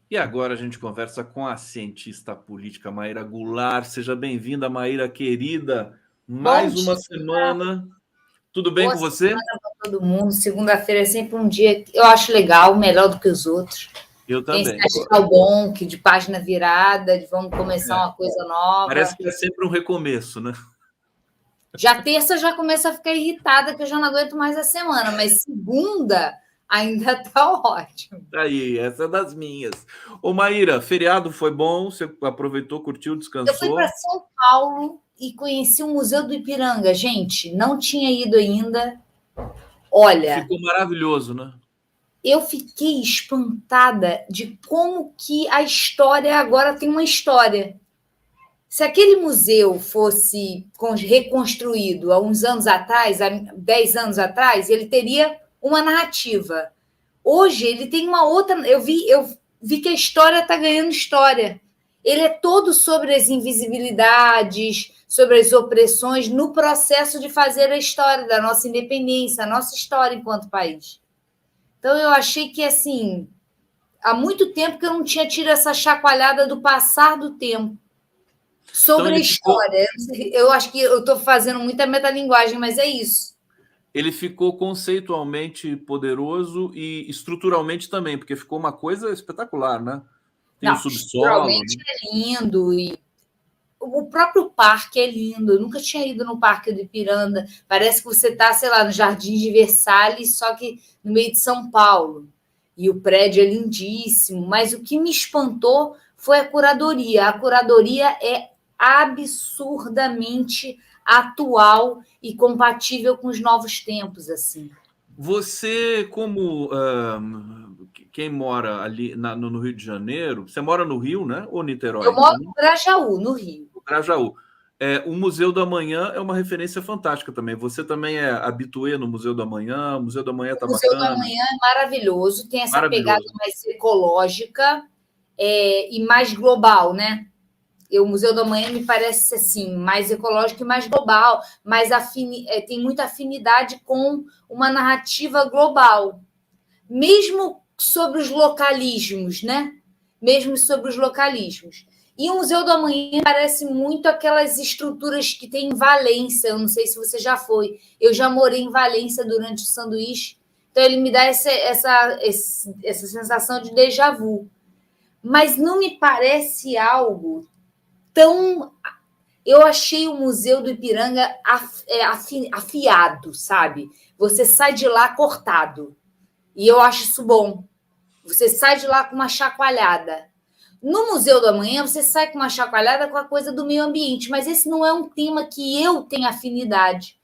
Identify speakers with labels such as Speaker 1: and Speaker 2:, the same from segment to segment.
Speaker 1: E agora a gente conversa com a cientista política Maíra Goulart. Seja bem-vinda, Maíra querida.
Speaker 2: Bom
Speaker 1: Mais uma
Speaker 2: dia,
Speaker 1: semana. Tudo bem
Speaker 2: boa
Speaker 1: com você?
Speaker 2: semana para todo mundo. Segunda-feira é sempre um dia que eu acho legal, melhor do que os outros.
Speaker 1: Eu
Speaker 2: Tem esse
Speaker 1: também.
Speaker 2: astral bom, que de página virada, de vamos começar
Speaker 1: É,
Speaker 2: uma coisa
Speaker 1: parece
Speaker 2: nova.
Speaker 1: que é sempre um recomeço, né?
Speaker 2: Já terça já começa a ficar irritada, que eu já não aguento mais a semana, mas segunda ainda está ótimo.
Speaker 1: Aí, essa é das minhas. Ô, Maíra, feriado foi bom? Você aproveitou, curtiu,
Speaker 2: Eu fui para
Speaker 1: descansou?
Speaker 2: São Paulo e conheci o Museu do Ipiranga. Gente, não tinha ido ainda. Olha,
Speaker 1: Ficou maravilhoso, né?
Speaker 2: eu fiquei espantada de como que a história agora tem uma história. Se aquele museu fosse reconstruído há uns anos atrás, há 10 anos atrás, ele teria uma narrativa. Hoje ele tem uma outra. Eu vi que a história está ganhando história. Ele é todo sobre as invisibilidades, sobre as opressões no processo de fazer a história da nossa independência, a nossa história enquanto país. Então eu achei que assim, há muito tempo que eu não tinha tido essa chacoalhada do passar do tempo
Speaker 1: Então
Speaker 2: sobre a história. Eu acho que eu estou fazendo muita metalinguagem, mas é isso.
Speaker 1: ele ficou conceitualmente poderoso e estruturalmente também, porque ficou uma coisa espetacular, né? Tem o
Speaker 2: Não,
Speaker 1: subsolo,
Speaker 2: estruturalmente
Speaker 1: né?
Speaker 2: é lindo e o próprio parque é lindo. Eu nunca tinha ido no Parque do Ipiranga. Parece que você está, sei lá, no Jardim de Versalhes, só que no meio de São Paulo. E o prédio é lindíssimo. Mas o que me espantou foi a curadoria. A curadoria é absurdamente atual e compatível com os novos tempos, assim.
Speaker 1: Você, como quem mora ali no Rio de Janeiro, você mora no Rio, né? Ou
Speaker 2: Eu
Speaker 1: Niterói?
Speaker 2: moro no Grajaú, no Rio.
Speaker 1: No Grajaú. O Museu do Amanhã é uma referência fantástica também. Você também é habituê no Museu do Amanhã. O Museu do Amanhã está
Speaker 2: O Museu do
Speaker 1: bacana,
Speaker 2: Amanhã é maravilhoso, tem essa pegada
Speaker 1: maravilhoso.
Speaker 2: mais ecológica e mais global, né? O Museu do Amanhã me parece assim, mais ecológico e mais global, tem muita afinidade com uma narrativa global, mesmo sobre os localismos, né? Mesmo sobre os localismos. E o Museu do Amanhã parece muito aquelas estruturas que tem em Valência. Eu não sei se você já foi. Eu já morei em Valência durante o sanduíche. Então ele me dá essa sensação de déjà vu. Mas não me parece algo tão. Eu achei o Museu do Ipiranga afiado, sabe? Você sai de lá cortado. E eu acho isso bom. Você sai de lá com uma chacoalhada. No Museu do Amanhã, você sai com uma chacoalhada com a coisa do meio ambiente, mas esse não é um tema que eu tenho afinidade.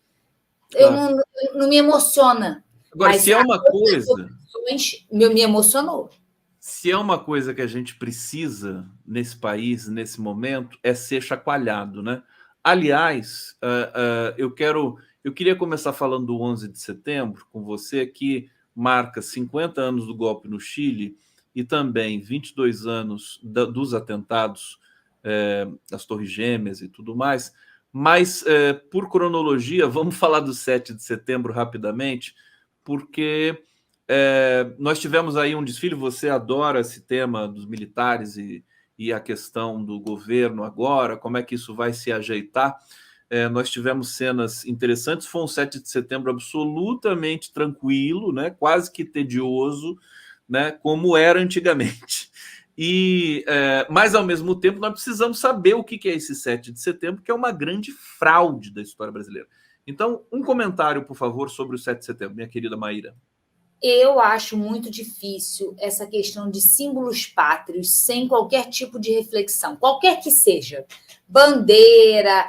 Speaker 2: Eu
Speaker 1: Claro.
Speaker 2: não me emociona,
Speaker 1: Agora,
Speaker 2: mas
Speaker 1: se é
Speaker 2: as
Speaker 1: uma
Speaker 2: outras
Speaker 1: coisa,
Speaker 2: opções me emocionou.
Speaker 1: se é uma coisa que a gente precisa nesse país, nesse momento, é ser chacoalhado, né? Aliás, eu queria começar falando do 11 de setembro com você, que marca 50 anos do golpe no Chile e também 22 anos dos atentados, das Torres Gêmeas e tudo mais. Mas, por cronologia, vamos falar do 7 de setembro rapidamente, porque nós tivemos aí um desfile. Você adora esse tema dos militares e a questão do governo agora, como é que isso vai se ajeitar. Nós tivemos cenas interessantes. Foi um 7 de setembro absolutamente tranquilo, né? Quase que tedioso, né? Como era antigamente. Mas, ao mesmo tempo, nós precisamos saber o que é esse 7 de setembro, que é uma grande fraude da história brasileira. Então, um comentário, por favor, sobre o 7 de setembro, minha querida Maíra.
Speaker 2: Eu acho muito difícil essa questão de símbolos pátrios sem qualquer tipo de reflexão, qualquer que seja. Bandeira,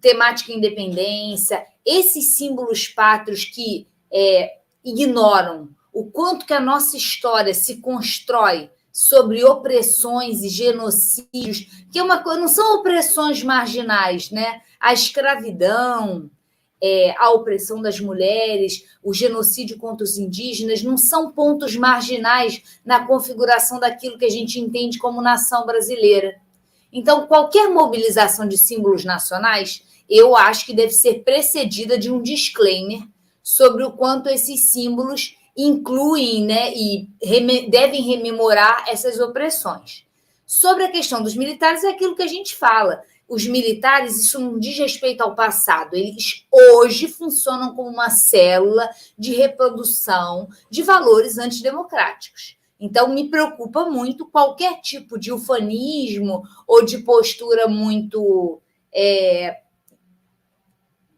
Speaker 2: temática independência, esses símbolos pátrios que ignoram o quanto que a nossa história se constrói sobre opressões e genocídios, que é uma coisa, não são opressões marginais, né? A escravidão, a opressão das mulheres, o genocídio contra os indígenas, não são pontos marginais na configuração daquilo que a gente entende como nação brasileira. Então, qualquer mobilização de símbolos nacionais, eu acho que deve ser precedida de um disclaimer sobre o quanto esses símbolos incluem, né, e devem rememorar essas opressões. Sobre a questão dos militares, é aquilo que a gente fala. Os militares, isso não diz respeito ao passado, eles hoje funcionam como uma célula de reprodução de valores antidemocráticos. Então, me preocupa muito qualquer tipo de ufanismo ou de postura muito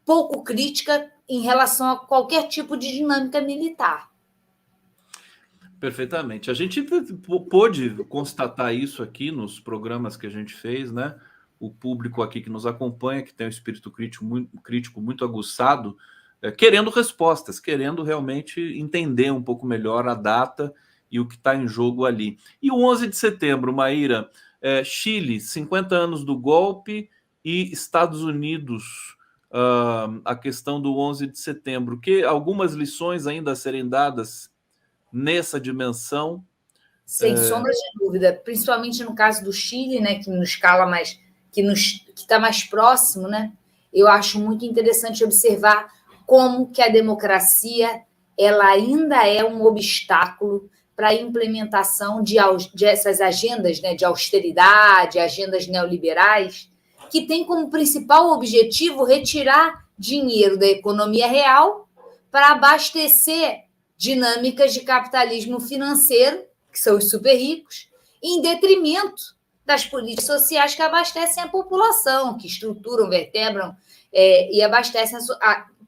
Speaker 2: pouco crítica em relação a qualquer tipo de dinâmica militar.
Speaker 1: Perfeitamente. A gente pôde constatar isso aqui nos programas que a gente fez, né? O público aqui que nos acompanha, que tem um espírito crítico muito aguçado, querendo respostas, querendo realmente entender um pouco melhor a data e o que está em jogo ali. E o 11 de setembro, Maíra, Chile, 50 anos do golpe, e Estados Unidos, a questão do 11 de setembro, que algumas lições ainda a serem dadas nessa dimensão.
Speaker 2: Sem sombra de dúvida, principalmente no caso do Chile, né, que nos escala mais, que está mais próximo, né? Eu acho muito interessante observar como que a democracia ela ainda é um obstáculo para a implementação de essas agendas, né, de austeridade, agendas neoliberais, que tem como principal objetivo retirar dinheiro da economia real para abastecer dinâmicas de capitalismo financeiro, que são os super ricos, em detrimento das políticas sociais que abastecem a população, que estruturam, vertebram e abastecem,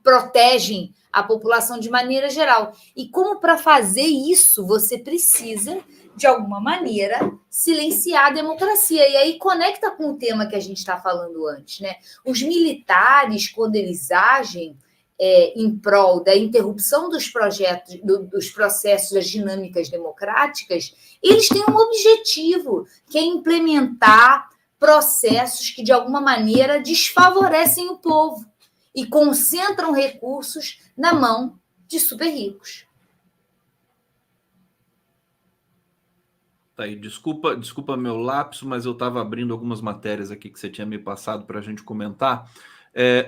Speaker 2: protegem a população de maneira geral. E como para fazer isso você precisa, de alguma maneira, silenciar a democracia. E aí conecta com o tema que a gente está falando antes, né? Os militares, quando eles agem em prol da interrupção dos projetos, dos processos, das dinâmicas democráticas, eles têm um objetivo, que é implementar processos que, de alguma maneira, desfavorecem o povo e concentram recursos na mão de super ricos.
Speaker 1: Tá aí, desculpa meu lapso, mas eu estava abrindo algumas matérias aqui que você tinha me passado para a gente comentar.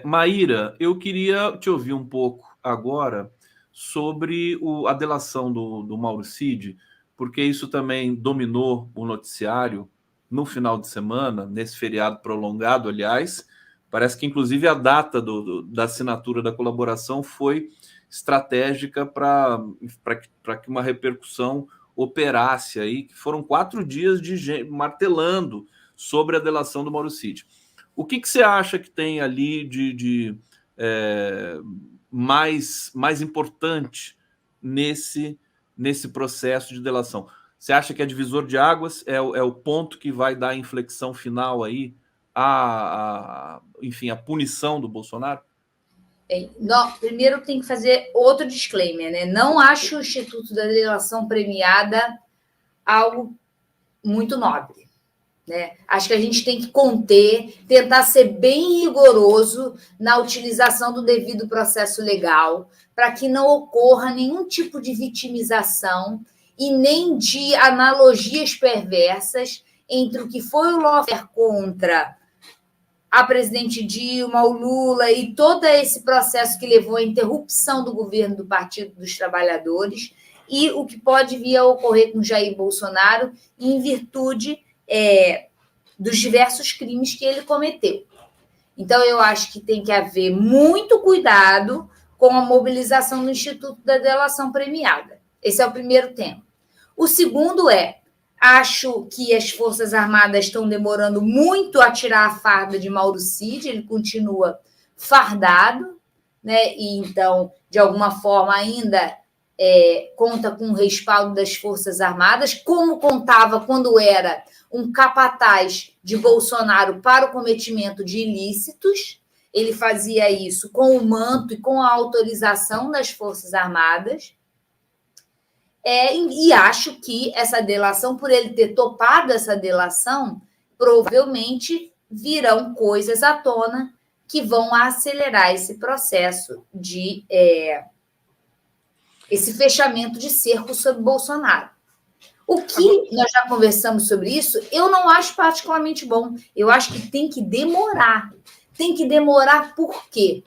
Speaker 1: Maíra, eu queria te ouvir um pouco agora sobre a delação do Mauro Cid, porque isso também dominou o noticiário no final de semana, nesse feriado prolongado, aliás. Parece que, inclusive, a data da assinatura da colaboração foi estratégica para que uma repercussão operasse aí, que foram 4 dias de gente martelando sobre a delação do Mauro Cid. O que você acha que tem ali de mais importante nesse processo de delação? Você acha que é divisor de águas? É o ponto que vai dar a inflexão final aí, enfim, a punição do Bolsonaro?
Speaker 2: Não, primeiro tem que fazer outro disclaimer, né? Não acho o Instituto da Delação Premiada algo muito nobre. Né? Acho que a gente tem que conter, tentar ser bem rigoroso na utilização do devido processo legal, para que não ocorra nenhum tipo de vitimização e nem de analogias perversas entre o que foi o lawfare contra a presidente Dilma, o Lula e todo esse processo que levou à interrupção do governo do Partido dos Trabalhadores e o que pode vir a ocorrer com Jair Bolsonaro em virtude dos diversos crimes que ele cometeu. Então, eu acho que tem que haver muito cuidado com a mobilização do Instituto da Delação Premiada. Esse é o primeiro tema. O segundo acho que as Forças Armadas estão demorando muito a tirar a farda de Mauro Cid, ele continua fardado, né? E então, de alguma forma, ainda conta com o respaldo das Forças Armadas, como contava quando era um capataz de Bolsonaro para o cometimento de ilícitos. Ele fazia isso com o manto e com a autorização das Forças Armadas. E acho que essa delação, por ele ter topado essa delação, provavelmente virão coisas à tona que vão acelerar esse processo de esse fechamento de cerco sobre Bolsonaro. O que nós já conversamos sobre isso, eu não acho particularmente bom. Eu acho que tem que demorar. Tem que demorar por quê?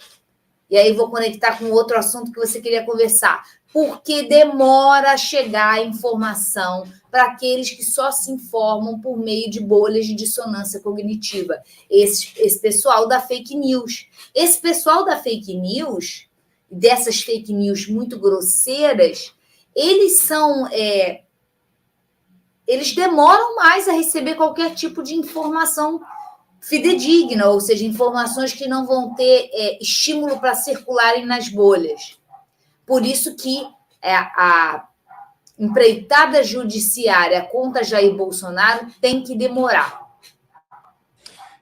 Speaker 2: E aí vou conectar com outro assunto que você queria conversar. porque demora a chegar a informação para aqueles que só se informam por meio de bolhas de dissonância cognitiva. Esse pessoal da fake news. Esse pessoal da fake news, dessas fake news muito grosseiras, eles demoram mais a receber qualquer tipo de informação fidedigna, ou seja, informações que não vão ter estímulo para circularem nas bolhas. Por isso que a empreitada judiciária contra Jair Bolsonaro tem que demorar.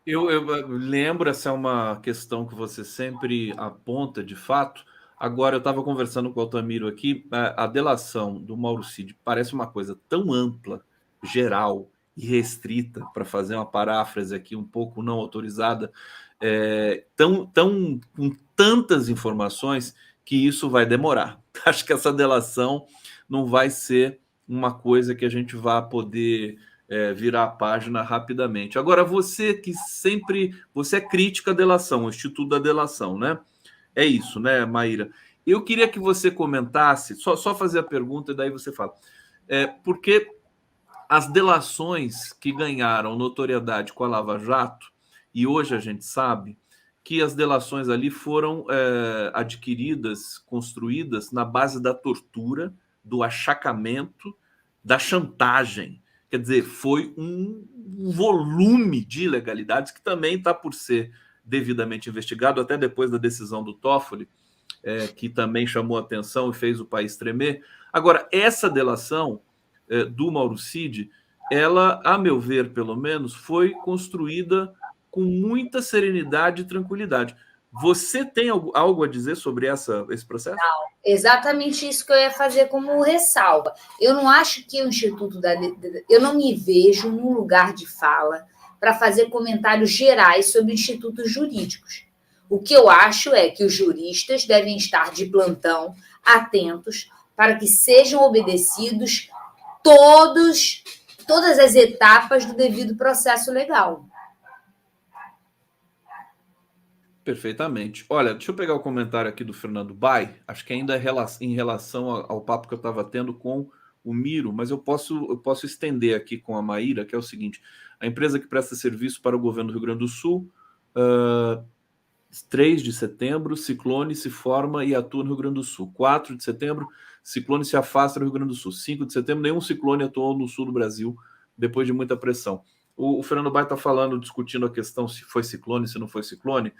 Speaker 1: Eu lembro, essa é uma questão que você sempre aponta, de fato. Agora, eu estava conversando com o Altamiro aqui, a delação do Mauro Cid parece uma coisa tão ampla, geral e restrita, para fazer uma paráfrase aqui um pouco não autorizada, com tantas informações, que isso vai demorar. Acho que essa delação não vai ser uma coisa que a gente vá poder virar a página rapidamente. Agora, você que sempre... Você é crítica à delação, o Instituto da Delação, né? É isso, né, Maíra? Eu queria que você comentasse, só fazer a pergunta e daí você fala. Porque as delações que ganharam notoriedade com a Lava Jato, e hoje a gente sabe que as delações ali foram adquiridas, construídas na base da tortura, do achacamento, da chantagem. Quer dizer, foi um volume de ilegalidades que também está por ser devidamente investigado, até depois da decisão do Toffoli, que também chamou a atenção e fez o país tremer. Agora, essa delação do Mauro Cid, ela, a meu ver, pelo menos, foi construída com muita serenidade e tranquilidade. Você tem algo a dizer sobre esse processo?
Speaker 2: Não, exatamente isso que eu ia fazer como ressalva. Eu não acho que o Instituto eu não me vejo num lugar de fala para fazer comentários gerais sobre institutos jurídicos. O que eu acho é que os juristas devem estar de plantão, atentos, para que sejam obedecidos todas as etapas do devido processo legal.
Speaker 1: Perfeitamente. Olha, deixa eu pegar o comentário aqui do Fernando Bai, acho que ainda é em relação ao papo que eu estava tendo com o Miro, mas eu posso estender aqui com a Maíra, que é o seguinte: a empresa que presta serviço para o governo do Rio Grande do Sul, 3 de setembro, ciclone se forma e atua no Rio Grande do Sul. 4 de setembro, ciclone se afasta do Rio Grande do Sul. 5 de setembro, nenhum ciclone atuou no sul do Brasil, depois de muita pressão. O Fernando Bai está falando, discutindo a questão se foi ciclone, se não foi ciclone.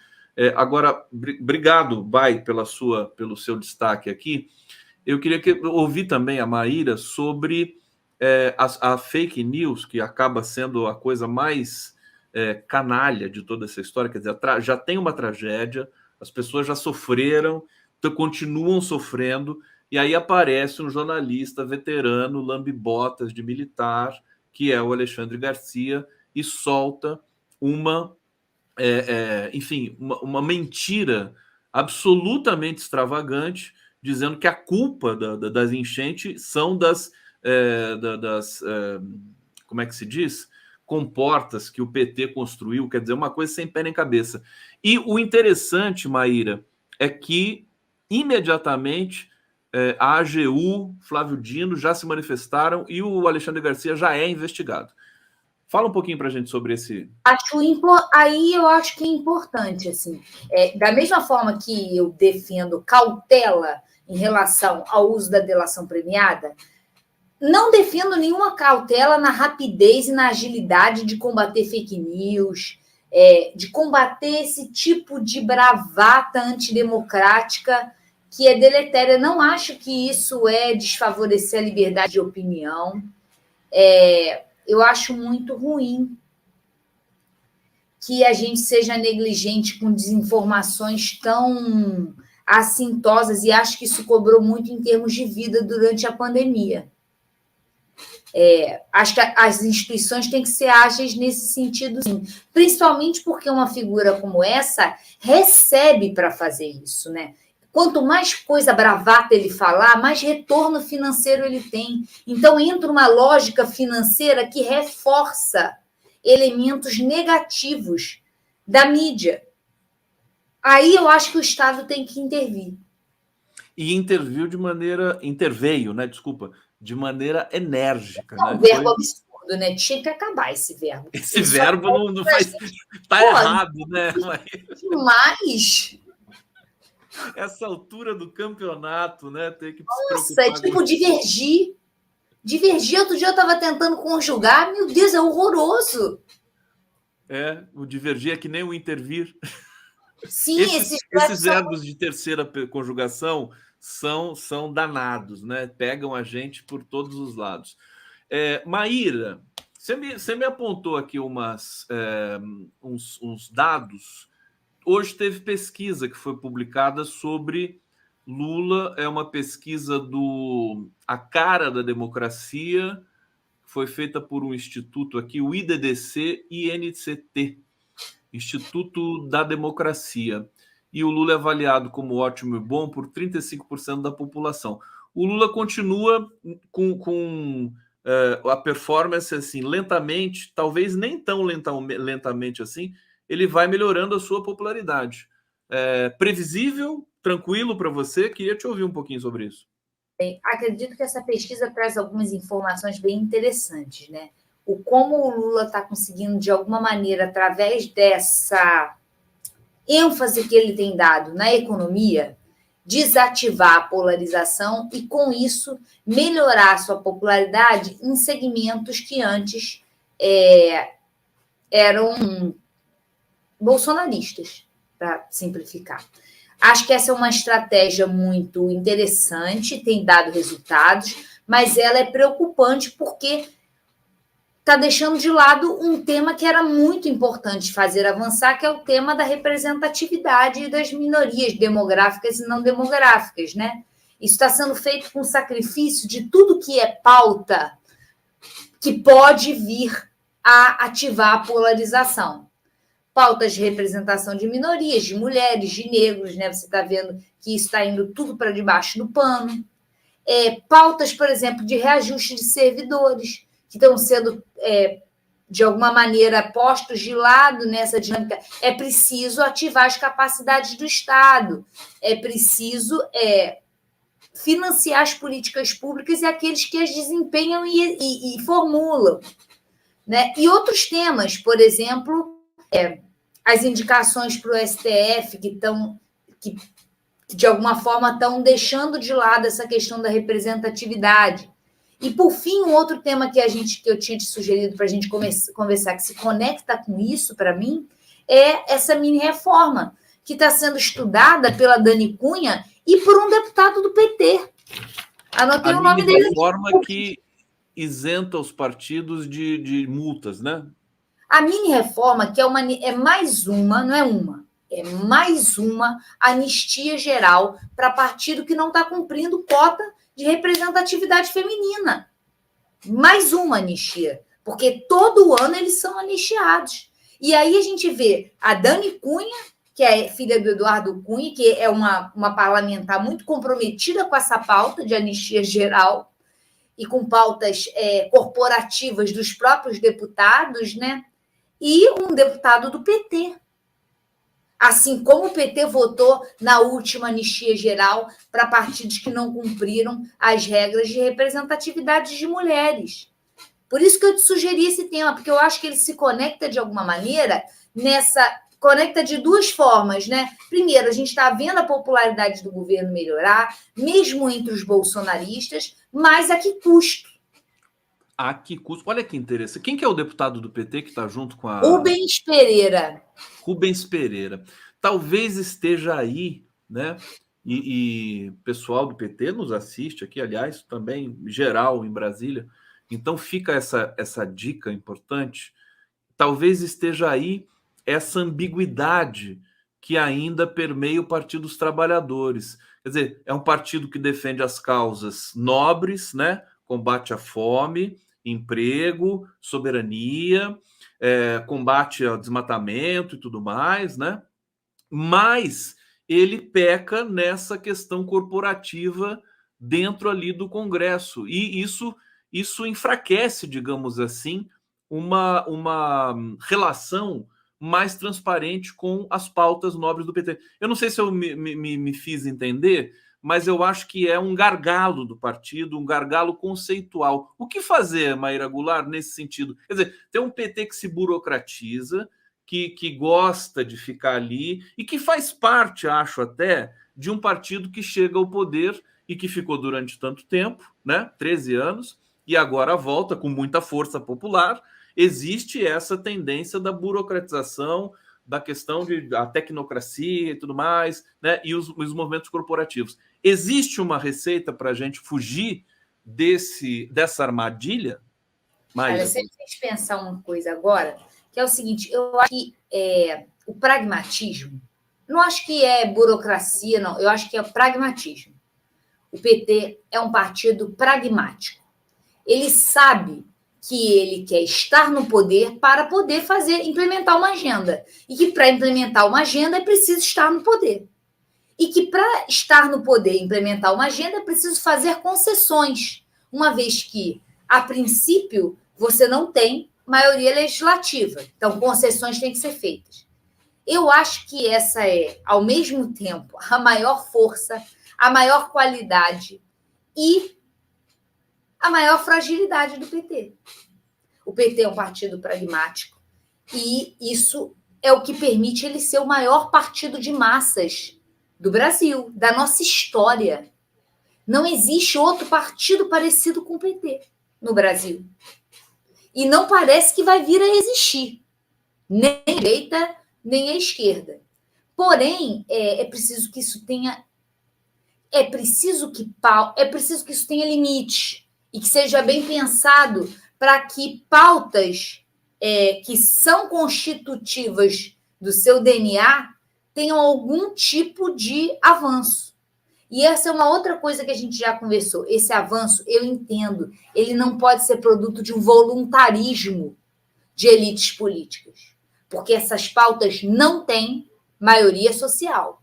Speaker 1: Agora, obrigado, Bai, pelo seu destaque aqui. Eu queria ouvir também a Maíra sobre a fake news, que acaba sendo a coisa mais canalha de toda essa história. Quer dizer, já tem uma tragédia, as pessoas já sofreram, continuam sofrendo, e aí aparece um jornalista veterano, lambe-botas de militar, que é o Alexandre Garcia, e solta enfim, uma mentira absolutamente extravagante, dizendo que a culpa das enchentes são como é que se diz? Comportas que o PT construiu, quer dizer, uma coisa sem pé nem cabeça. E o interessante, Maíra, é que imediatamente a AGU, Flávio Dino já se manifestaram e o Alexandre Garcia já é investigado. Fala um pouquinho para a gente sobre esse...
Speaker 2: Aí eu acho que é importante, assim, da mesma forma que eu defendo cautela em relação ao uso da delação premiada, não defendo nenhuma cautela na rapidez e na agilidade de combater fake news, de combater esse tipo de bravata antidemocrática que é deletéria. Não acho que isso desfavorecer a liberdade de opinião. Eu acho muito ruim que a gente seja negligente com desinformações tão assintosas, e acho que isso cobrou muito em termos de vida durante a pandemia. Acho que as instituições têm que ser ágeis nesse sentido, sim, principalmente porque uma figura como essa recebe para fazer isso, né? Quanto mais coisa bravata ele falar, mais retorno financeiro ele tem. Então, entra uma lógica financeira que reforça elementos negativos da mídia. Aí eu acho que o Estado tem que intervir.
Speaker 1: E interveio, né? Desculpa, de maneira enérgica,
Speaker 2: É um
Speaker 1: né?
Speaker 2: verbo absurdo, né? Tinha que acabar esse verbo.
Speaker 1: Esse verbo não faz. Tá errado, né?
Speaker 2: Demais.
Speaker 1: Essa altura do campeonato, né? Tem que se
Speaker 2: Nossa, é
Speaker 1: preocupar
Speaker 2: tipo
Speaker 1: com.
Speaker 2: divergir. Divergir, outro dia eu estava tentando conjugar. Meu Deus, é horroroso.
Speaker 1: O divergir é que nem o intervir.
Speaker 2: Sim,
Speaker 1: Esses verbos de terceira conjugação são danados, né? Pegam a gente por todos os lados. Maíra, você me apontou aqui uns dados. Hoje teve pesquisa que foi publicada sobre Lula, é uma pesquisa do A Cara da Democracia, foi feita por um instituto aqui, o IDDC-INCT, Instituto da Democracia. E o Lula é avaliado como ótimo e bom por 35% da população. O Lula continua com a performance assim, lentamente, talvez nem tão lentamente assim, ele vai melhorando a sua popularidade. Previsível, tranquilo para você? Queria te ouvir um pouquinho sobre isso.
Speaker 2: Acredito que essa pesquisa traz algumas informações bem interessantes, né? Como o Lula está conseguindo, de alguma maneira, através dessa ênfase que ele tem dado na economia, desativar a polarização e, com isso, melhorar a sua popularidade em segmentos que antes eram bolsonaristas, para simplificar. Acho que essa é uma estratégia muito interessante, tem dado resultados, mas ela é preocupante porque está deixando de lado um tema que era muito importante fazer avançar, que é o tema da representatividade das minorias demográficas e não demográficas, né? Isso está sendo feito com sacrifício de tudo que é pauta que pode vir a ativar a polarização. Pautas de representação de minorias, de mulheres, de negros, né? Você está vendo que isso está indo tudo para debaixo do pano. Pautas, por exemplo, de reajuste de servidores, que estão sendo, de alguma maneira, postos de lado nessa dinâmica. É preciso ativar as capacidades do Estado, é preciso financiar as políticas públicas e aqueles que as desempenham e formulam. Né? E outros temas, por exemplo, as indicações para o STF que de alguma forma estão deixando de lado essa questão da representatividade. E, por fim, um outro tema que eu tinha te sugerido para a gente conversar, que se conecta com isso, para mim, é essa mini-reforma, que está sendo estudada pela Dani Cunha e por um deputado do PT. Anotei o nome dele.
Speaker 1: A mini-reforma que isenta os partidos de multas, né?
Speaker 2: A mini-reforma, que é mais uma, não é uma, é mais uma anistia geral para partido que não está cumprindo cota de representatividade feminina. Mais uma anistia, porque todo ano eles são anistiados. E aí a gente vê a Dani Cunha, que é filha do Eduardo Cunha, que é uma parlamentar muito comprometida com essa pauta de anistia geral e com pautas corporativas dos próprios deputados, né? E um deputado do PT. Assim como o PT votou na última anistia geral para partidos que não cumpriram as regras de representatividade de mulheres. Por isso que eu te sugeri esse tema, porque eu acho que ele se conecta de alguma maneira conecta de duas formas, né? Primeiro, a gente está vendo a popularidade do governo melhorar, mesmo entre os bolsonaristas, mas a que custo?
Speaker 1: A que custo? Olha que interessante. Quem que é o deputado do PT que está junto com a...
Speaker 2: Rubens Pereira.
Speaker 1: Rubens Pereira. Talvez esteja aí, né? E pessoal do PT nos assiste aqui, aliás, também geral em Brasília. Então fica essa dica importante. Talvez esteja aí essa ambiguidade que ainda permeia o Partido dos Trabalhadores. Quer dizer, é um partido que defende as causas nobres, né? Combate à fome, emprego, soberania, combate ao desmatamento e tudo mais, né? Mas ele peca nessa questão corporativa dentro ali do Congresso. E isso enfraquece, digamos assim, uma relação mais transparente com as pautas nobres do PT. Eu não sei se eu me fiz entender, mas eu acho que é um gargalo do partido, um gargalo conceitual. O que fazer, Maíra Goulart, nesse sentido? Quer dizer, tem um PT que se burocratiza, que gosta de ficar ali e que faz parte, acho até, de um partido que chega ao poder e que ficou durante tanto tempo, né, 13 anos, e agora volta com muita força popular. Existe essa tendência da burocratização, da questão da tecnocracia e tudo mais, né, e os movimentos corporativos. Existe uma receita para a gente fugir dessa armadilha,
Speaker 2: Olha,
Speaker 1: Maíra?
Speaker 2: você me fez pensar uma coisa agora, que é o seguinte: eu acho que o pragmatismo, não acho que é burocracia, não, eu acho que é pragmatismo. O PT é um partido pragmático. Ele sabe que ele quer estar no poder para poder implementar uma agenda. E que para implementar uma agenda é preciso estar no poder. E que para estar no poder e implementar uma agenda é preciso fazer concessões, uma vez que, a princípio, você não tem maioria legislativa. Então, concessões têm que ser feitas. Eu acho que essa é, ao mesmo tempo, a maior força, a maior qualidade e a maior fragilidade do PT. O PT é um partido pragmático e isso é o que permite ele ser o maior partido de massas do Brasil, da nossa história. Não existe outro partido parecido com o PT no Brasil. E não parece que vai vir a existir, nem a direita, nem a esquerda. Porém, é preciso que isso tenha. É preciso que isso tenha limite e que seja bem pensado para que pautas que são constitutivas do seu DNA tenham algum tipo de avanço. E essa é uma outra coisa que a gente já conversou. Esse avanço, eu entendo, ele não pode ser produto de um voluntarismo de elites políticas, porque essas pautas não têm maioria social.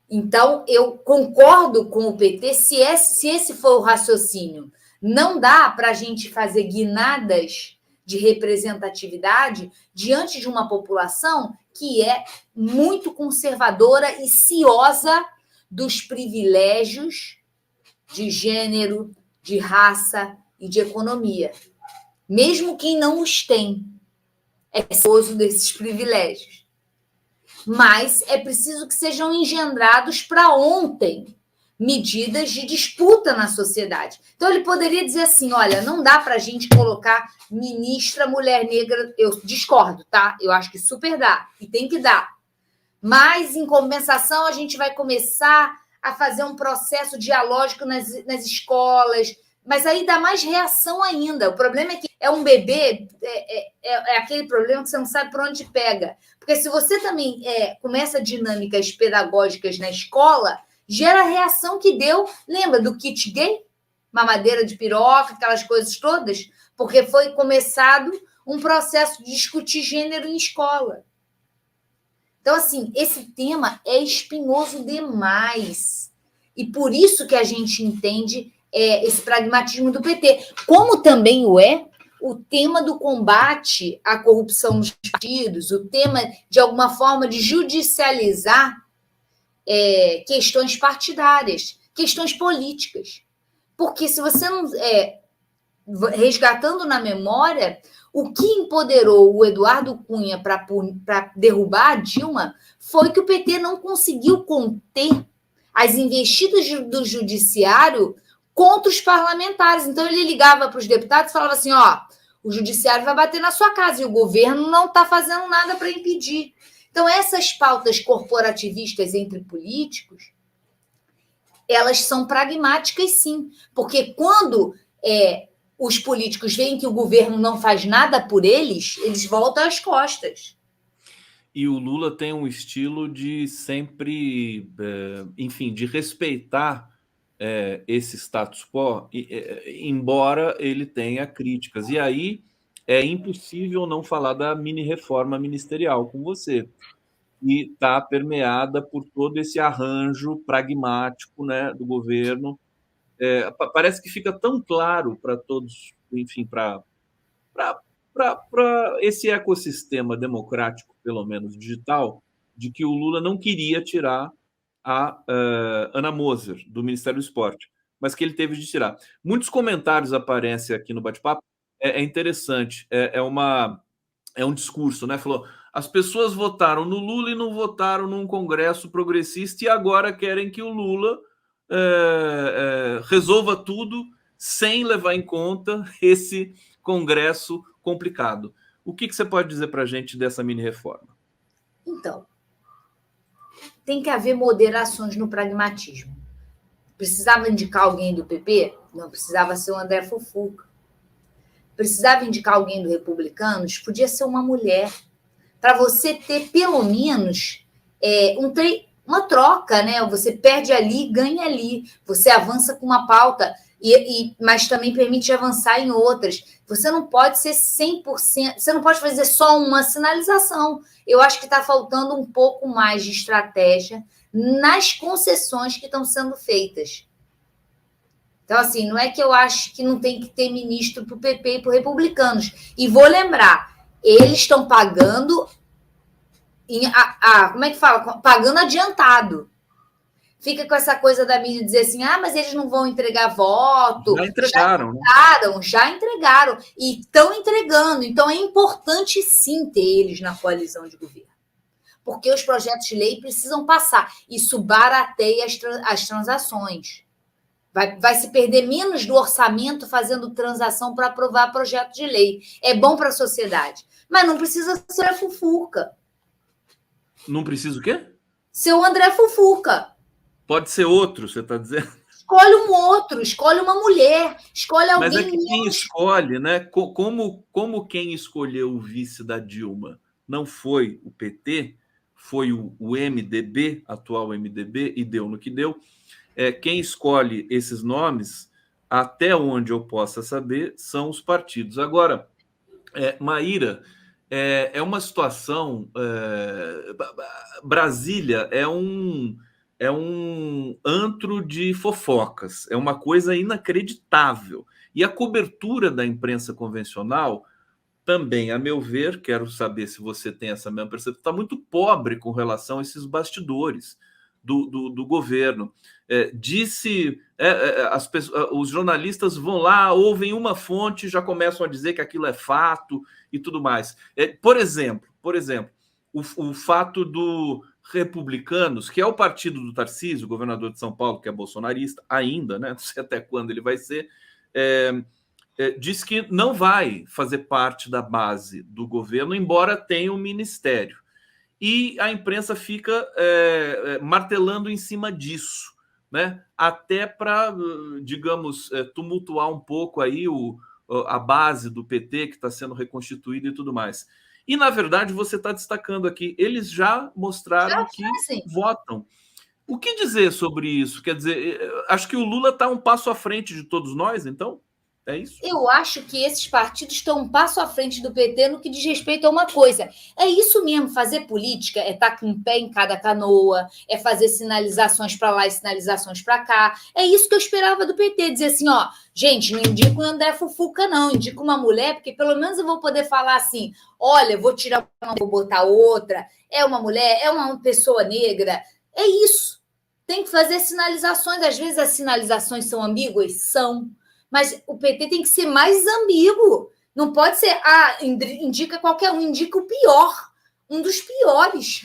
Speaker 2: Então, eu concordo com o PT se esse for o raciocínio. Não dá para a gente fazer guinadas de representatividade diante de uma população que é muito conservadora e ciosa dos privilégios de gênero, de raça e de economia. Mesmo quem não os tem é cioso desses privilégios. Mas é preciso que sejam engendrados para ontem medidas de disputa na sociedade. Então, ele poderia dizer assim, olha, não dá para a gente colocar ministra mulher negra. Eu discordo, tá? Eu acho que super dá, e tem que dar. Mas, em compensação, a gente vai começar a fazer um processo dialógico nas escolas, mas aí dá mais reação ainda. O problema é que é um bebê, é aquele problema que você não sabe por onde pega. Porque se você também começa dinâmicas pedagógicas na escola, gera a reação que deu, lembra do kit gay? Mamadeira de piroca, aquelas coisas todas? Porque foi começado um processo de discutir gênero em escola. Então, assim, esse tema é espinhoso demais. E por isso que a gente entende esse pragmatismo do PT. Como também o tema do combate à corrupção nos partidos, o tema, de alguma forma, de judicializar questões partidárias, questões políticas. Porque se você não... resgatando na memória, o que empoderou o Eduardo Cunha para derrubar a Dilma foi que o PT não conseguiu conter as investidas do judiciário contra os parlamentares. Então, ele ligava para os deputados e falava assim, o judiciário vai bater na sua casa e o governo não está fazendo nada para impedir. Então, essas pautas corporativistas entre políticos, elas são pragmáticas, sim. Porque quando os políticos veem que o governo não faz nada por eles, eles voltam as costas.
Speaker 1: E o Lula tem um estilo de sempre, enfim, de respeitar esse status quo, embora ele tenha críticas. E aí é impossível não falar da mini-reforma ministerial com você, e está permeada por todo esse arranjo pragmático, né, do governo. Parece que fica tão claro para todos, enfim, para esse ecossistema democrático, pelo menos digital, de que o Lula não queria tirar a Ana Moser, do Ministério do Esporte, mas que ele teve de tirar. Muitos comentários aparecem aqui no bate-papo. É interessante, é um discurso, né? Falou, as pessoas votaram no Lula e não votaram num Congresso progressista e agora querem que o Lula resolva tudo sem levar em conta esse Congresso complicado. O que você pode dizer para a gente dessa mini-reforma?
Speaker 2: Então, tem que haver moderações no pragmatismo. Precisava indicar alguém do PP? Não precisava ser o André Fufuca. Precisava indicar alguém do Republicanos? Podia ser uma mulher. Para você ter, pelo menos, uma troca, né? Você perde ali, ganha ali. Você avança com uma pauta, mas também permite avançar em outras. Você não pode ser 100%, você não pode fazer só uma sinalização. Eu acho que está faltando um pouco mais de estratégia nas concessões que estão sendo feitas. Então, assim, não é que eu acho que não tem que ter ministro para o PP e para os republicanos. E vou lembrar, eles estão pagando, como é que fala? Pagando adiantado. Fica com essa coisa da mídia dizer assim, mas eles não vão entregar voto.
Speaker 1: Já entregaram.
Speaker 2: Já entregaram. E estão entregando. Então, é importante, sim, ter eles na coalizão de governo. Porque os projetos de lei precisam passar. Isso barateia as transações. Vai se perder menos do orçamento fazendo transação para aprovar projeto de lei. É bom para a sociedade. Mas não precisa ser a Fufuca.
Speaker 1: Não precisa o quê?
Speaker 2: Ser o André Fufuca.
Speaker 1: Pode ser outro, você está dizendo?
Speaker 2: Escolhe um outro, escolhe uma mulher, escolhe alguém.
Speaker 1: Mas é que quem escolhe, né? Como quem escolheu o vice da Dilma não foi o PT, foi o MDB, atual MDB, e deu no que deu. Quem escolhe esses nomes, até onde eu possa saber, são os partidos. Agora, Maíra, é uma situação... Brasília é um antro de fofocas, é uma coisa inacreditável. E a cobertura da imprensa convencional também, a meu ver, quero saber se você tem essa mesma percepção, está muito pobre com relação a esses bastidores do governo. Os jornalistas vão lá, ouvem uma fonte, já começam a dizer que aquilo é fato e tudo mais. Por exemplo, o fato do Republicanos, que é o partido do Tarcísio, governador de São Paulo, que é bolsonarista ainda, né? Não sei até quando ele vai ser, diz que não vai fazer parte da base do governo, embora tenha um ministério. E a imprensa fica martelando em cima disso, né? Até para, digamos, tumultuar um pouco aí a base do PT que está sendo reconstituída e tudo mais. E, na verdade, você está destacando aqui, eles já mostraram que votam. O que dizer sobre isso? Quer dizer, acho que o Lula está um passo à frente de todos nós, então? É isso?
Speaker 2: Eu acho que esses partidos estão um passo à frente do PT no que diz respeito a uma coisa. É isso mesmo, fazer política é estar com um pé em cada canoa, é fazer sinalizações para lá e sinalizações para cá. É isso que eu esperava do PT, dizer assim, gente, não indico o André Fufuca, não, indico uma mulher, porque pelo menos eu vou poder falar assim, olha, vou tirar uma, vou botar outra, é uma mulher, é uma pessoa negra. É isso. Tem que fazer sinalizações. Às vezes as sinalizações são ambíguas? São. Mas o PT tem que ser mais ambíguo. Não pode ser, indica qualquer um, indica o pior, um dos piores.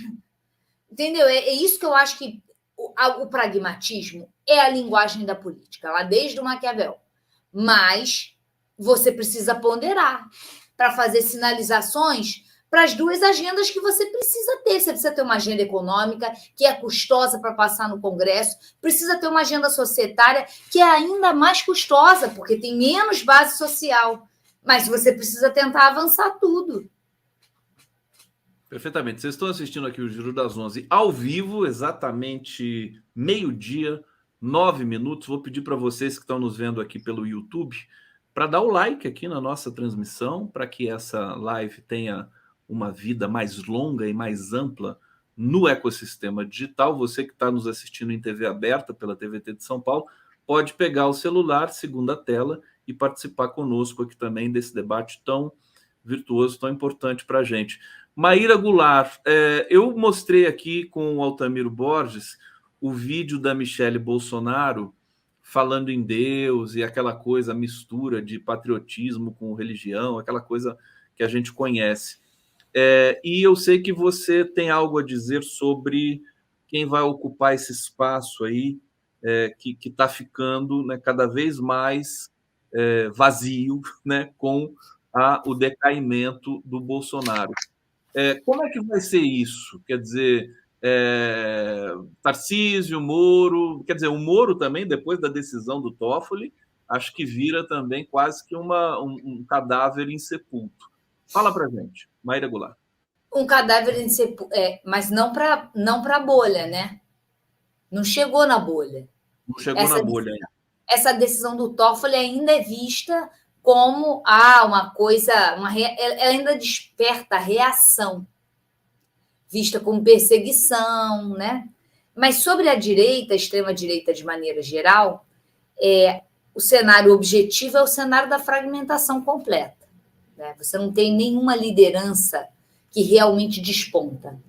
Speaker 2: Entendeu? É isso que eu acho que o pragmatismo é a linguagem da política, lá desde o Maquiavel. Mas você precisa ponderar para fazer sinalizações para as duas agendas que você precisa ter. Você precisa ter uma agenda econômica, que é custosa para passar no Congresso, precisa ter uma agenda societária, que é ainda mais custosa, porque tem menos base social. Mas você precisa tentar avançar tudo.
Speaker 1: Perfeitamente. Vocês estão assistindo aqui o Giro das 11 ao vivo, exatamente 12h, 9 minutos. Vou pedir para vocês que estão nos vendo aqui pelo YouTube para dar o like aqui na nossa transmissão, para que essa live tenha uma vida mais longa e mais ampla no ecossistema digital. Você que está nos assistindo em TV aberta pela TVT de São Paulo, pode pegar o celular, segunda tela, e participar conosco aqui também desse debate tão virtuoso, tão importante para a gente. Maíra Goulart, eu mostrei aqui com o Altamiro Borges o vídeo da Michelle Bolsonaro falando em Deus e aquela coisa, mistura de patriotismo com religião, aquela coisa que a gente conhece. E eu sei que você tem algo a dizer sobre quem vai ocupar esse espaço aí, que está ficando, né, cada vez mais vazio, né, com o decaimento do Bolsonaro. Como é que vai ser isso? Quer dizer, Tarcísio, Moro, quer dizer, o Moro também, depois da decisão do Toffoli, acho que vira também quase que um cadáver insepulto. Fala para gente, Maíra Goulart.
Speaker 2: Um cadáver mas não para a bolha, né? Não chegou na bolha.
Speaker 1: Não chegou na bolha ainda.
Speaker 2: Essa decisão do Toffoli ainda é vista como uma coisa, ela ainda desperta reação, vista como perseguição, né? Mas sobre a direita, a extrema-direita de maneira geral, o cenário objetivo é o cenário da fragmentação completa, né? Você não tem nenhuma liderança que realmente desponta.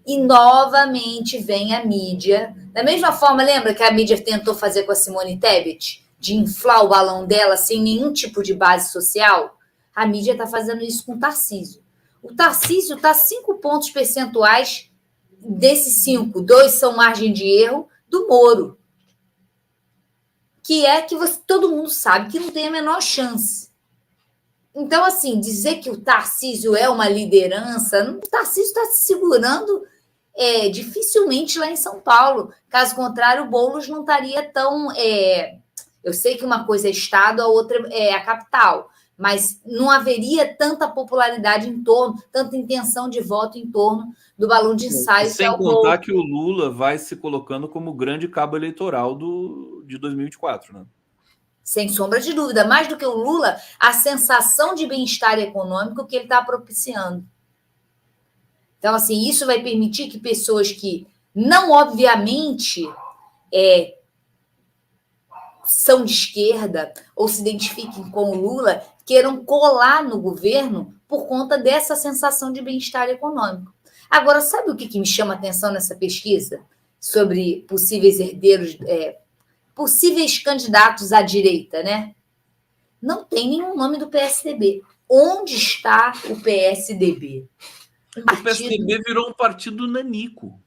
Speaker 2: E, novamente, vem a mídia. Da mesma forma, lembra que a mídia tentou fazer com a Simone Tebet? De inflar o balão dela sem nenhum tipo de base social? A mídia está fazendo isso com o Tarcísio. O Tarcísio está 5 pontos percentuais, desses 5, 2 são margem de erro, do Moro. Que todo mundo sabe que não tem a menor chance. Então, assim, dizer que o Tarcísio é uma liderança, o Tarcísio está se segurando dificilmente lá em São Paulo. Caso contrário, o Boulos não estaria tão... eu sei que uma coisa é Estado, a outra é a capital, mas não haveria tanta popularidade em torno, tanta intenção de voto em torno do balão de ensaio.
Speaker 1: Sem contar que o Lula vai se colocando como grande cabo eleitoral de 2024, né?
Speaker 2: Sem sombra de dúvida. Mais do que o Lula, a sensação de bem-estar econômico que ele está propiciando. Então, assim, isso vai permitir que pessoas que não, obviamente, são de esquerda ou se identifiquem com o Lula, queiram colar no governo por conta dessa sensação de bem-estar econômico. Agora, sabe o que me chama a atenção nessa pesquisa sobre possíveis herdeiros, possíveis candidatos à direita, né? Não tem nenhum nome do PSDB. Onde está o PSDB?
Speaker 1: O PSDB virou um partido nanico.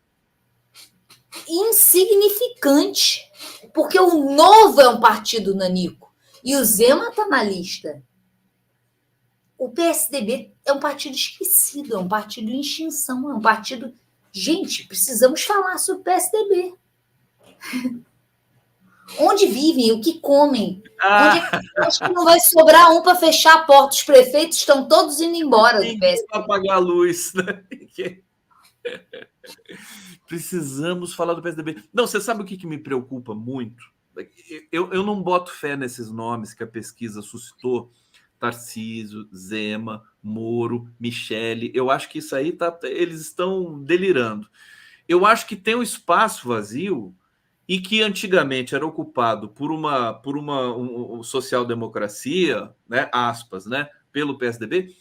Speaker 2: Insignificante. Porque o Novo é um partido nanico. E o Zema está na lista. O PSDB é um partido esquecido, é um partido em extinção, é um partido... Gente, precisamos falar sobre o PSDB. Onde vivem, o que comem. Acho que não vai sobrar um para fechar a porta. Os prefeitos estão todos indo embora do PSDB.
Speaker 1: Para apagar a luz, né? Precisamos falar do PSDB. Não, você sabe o que me preocupa muito? Eu não boto fé nesses nomes que a pesquisa suscitou. Tarcísio, Zema, Moro, Michele. Eu acho que isso aí eles estão delirando. Eu acho que tem um espaço vazio e que antigamente era ocupado por uma social-democracia, né, aspas, né, pelo PSDB,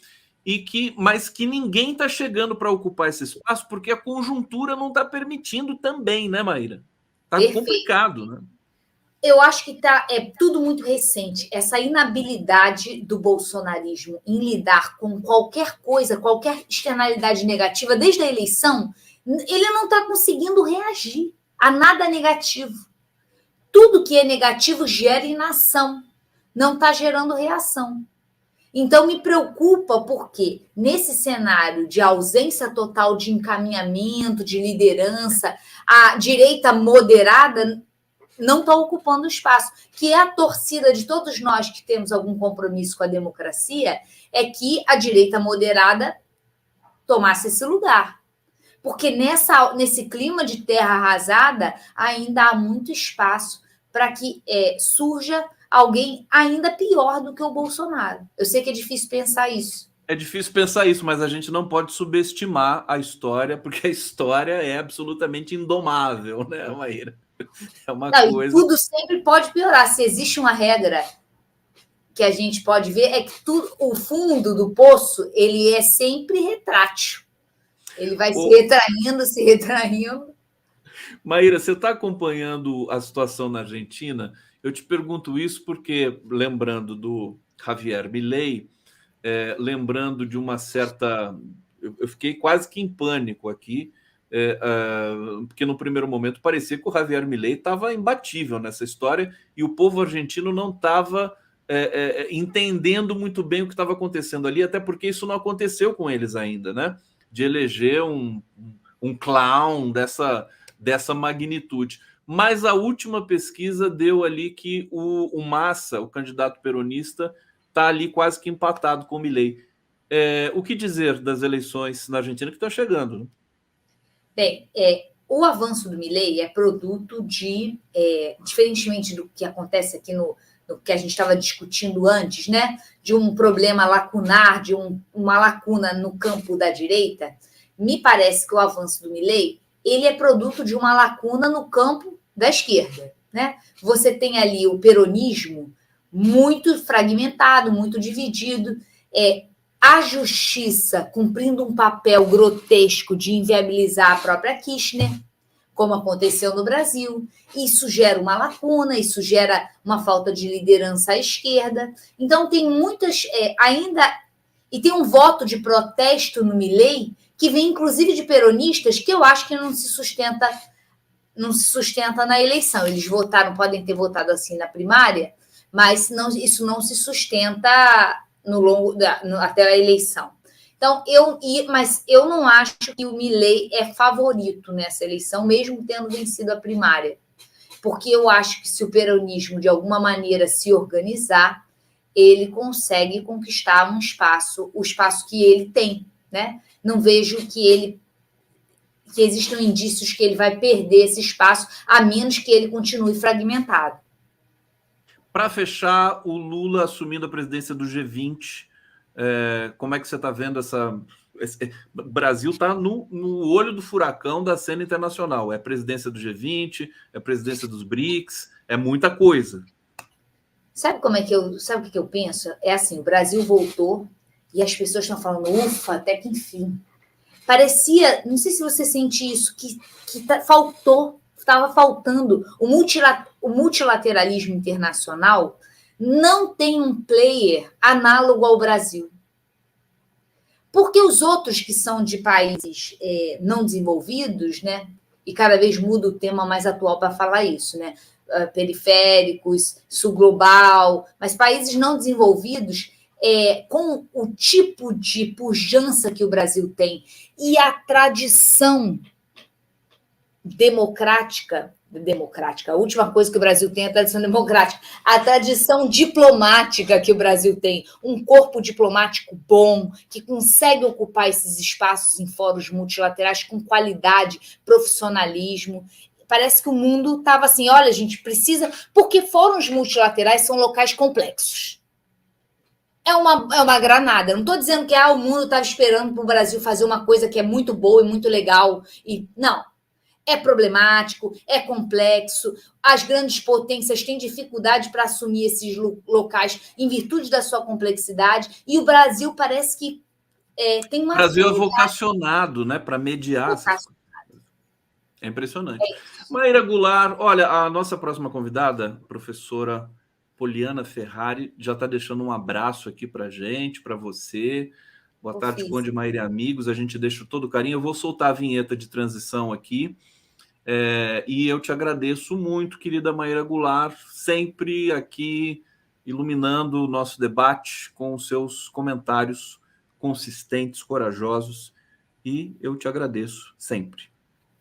Speaker 1: mas que ninguém está chegando para ocupar esse espaço porque a conjuntura não está permitindo também, né, Maíra? Está complicado, né?
Speaker 2: Eu acho que é tudo muito recente. Essa inabilidade do bolsonarismo em lidar com qualquer coisa, qualquer externalidade negativa, desde a eleição, ele não está conseguindo reagir a nada negativo. Tudo que é negativo gera inação, não está gerando reação. Então, me preocupa porque, nesse cenário de ausência total de encaminhamento, de liderança, a direita moderada não está ocupando espaço, que é a torcida de todos nós que temos algum compromisso com a democracia, é que a direita moderada tomasse esse lugar. Porque nesse clima de terra arrasada, ainda há muito espaço para que surja alguém ainda pior do que o Bolsonaro. Eu sei que é difícil pensar isso.
Speaker 1: É difícil pensar isso, mas a gente não pode subestimar a história, porque a história é absolutamente indomável, né, Maíra? É uma coisa...
Speaker 2: Tudo sempre pode piorar. Se existe uma regra que a gente pode ver, é que o fundo do poço ele é sempre retrátil. Ele vai se retraindo.
Speaker 1: Maíra, você está acompanhando a situação na Argentina? Eu te pergunto isso porque, lembrando do Javier Milei, lembrando de uma certa. Eu fiquei quase que em pânico aqui, porque no primeiro momento parecia que o Javier Milei estava imbatível nessa história e o povo argentino não estava entendendo muito bem o que estava acontecendo ali, até porque isso não aconteceu com eles ainda, né? De eleger um clown dessa magnitude. Mas a última pesquisa deu ali que o Massa, o candidato peronista, está ali quase que empatado com o Milei. O que dizer das eleições na Argentina que estão chegando? Né?
Speaker 2: Bem, o avanço do Milei é produto de, diferentemente do que acontece aqui no que a gente estava discutindo antes, né? De um problema lacunar, de uma lacuna no campo da direita, me parece que o avanço do Milei ele é produto de uma lacuna no campo da esquerda, né? Você tem ali o peronismo muito fragmentado, muito dividido, a justiça cumprindo um papel grotesco de inviabilizar a própria Kirchner, como aconteceu no Brasil. Isso gera uma lacuna, isso gera uma falta de liderança à esquerda. Então, tem muitas ainda... E tem um voto de protesto no Milei que vem, inclusive, de peronistas que eu acho que não se sustenta na eleição. Eles votaram, podem ter votado assim na primária, mas isso não se sustenta até a eleição. Então, mas eu não acho que o Milei é favorito nessa eleição, mesmo tendo vencido a primária. Porque eu acho que se o peronismo, de alguma maneira, se organizar, ele consegue conquistar o espaço que ele tem, né? Não vejo que existam indícios que ele vai perder esse espaço, a menos que ele continue fragmentado.
Speaker 1: Para fechar, o Lula assumindo a presidência do G20, como é que você está vendo o Brasil está no olho do furacão da cena internacional. É presidência do G20, é presidência dos BRICS, é muita coisa.
Speaker 2: Sabe o que eu penso? É assim, o Brasil voltou e as pessoas estão falando, ufa, até que enfim. Parecia, não sei se você sente isso, que estava faltando. O multilateralismo internacional não tem um player análogo ao Brasil. Porque os outros que são de países não desenvolvidos, né? E cada vez muda o tema mais atual para falar isso, né? Periféricos, sul global, mas países não desenvolvidos, com o tipo de pujança que o Brasil tem e a tradição democrática, a última coisa que o Brasil tem é a tradição democrática, a tradição diplomática que o Brasil tem, um corpo diplomático bom, que consegue ocupar esses espaços em fóruns multilaterais com qualidade, profissionalismo. Parece que o mundo estava assim, olha, a gente precisa... Porque fóruns multilaterais são locais complexos. É uma granada. Não estou dizendo que o mundo estava esperando para o Brasil fazer uma coisa que é muito boa e muito legal. Não. É problemático, é complexo. As grandes potências têm dificuldade para assumir esses locais em virtude da sua complexidade. E o Brasil parece que tem uma...
Speaker 1: O Brasil é vocacionado, né, para mediar. É impressionante. Maíra Goulart, olha, a nossa próxima convidada, professora Poliana Ferrari, já está deixando um abraço aqui para a gente, para você. Boa tarde, Conde Maíra e amigos. A gente deixa todo o carinho. Eu vou soltar a vinheta de transição aqui. E eu te agradeço muito, querida Maíra Goulart, sempre aqui iluminando o nosso debate com os seus comentários consistentes, corajosos. E eu te agradeço sempre.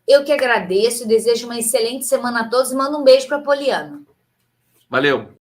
Speaker 2: Eu que agradeço, desejo uma excelente semana a todos e mando um beijo para a Poliana.
Speaker 1: Valeu!